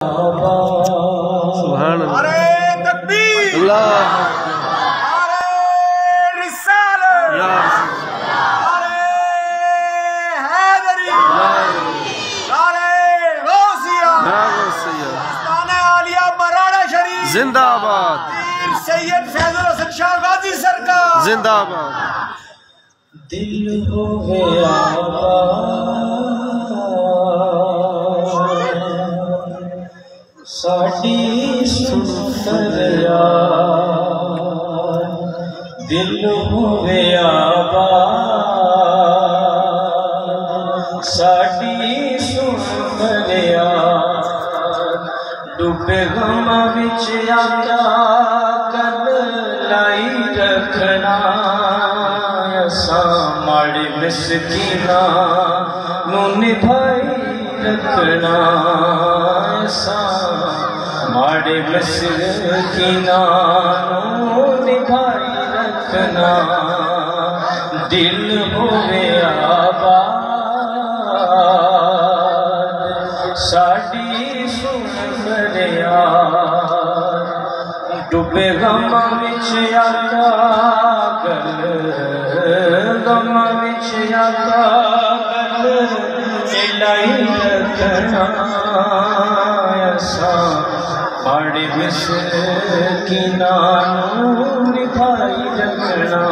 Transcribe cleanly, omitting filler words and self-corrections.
सुभान अल्लाह। अरे तकबीर, अल्लाह, अरे रिसालत, या रसूल, अरे हैदरी, अरे गौसिया, या गौसिया, आस्ताना आलिया बराड़ा शरीफ जिंदाबाद, पीर सैयद फैजुल हसन शाह गाजी सरकार जिंदाबाद। दिल हो गया साडी सुनरिया, दिल हो गया साडी सुनरिया, डूबे गम विच आका कल लाई रखना, असा माड़ी मिसकीना नू निभाई रखना, असा माड़े मिसकीना नू निभाई रखना, दिल होवे आबाद साडी सुनरिया, डूबे गम विच आका गल गम विच आका गल लाई रखना, असा माड़ी मिसकीना नू निभाई रखना।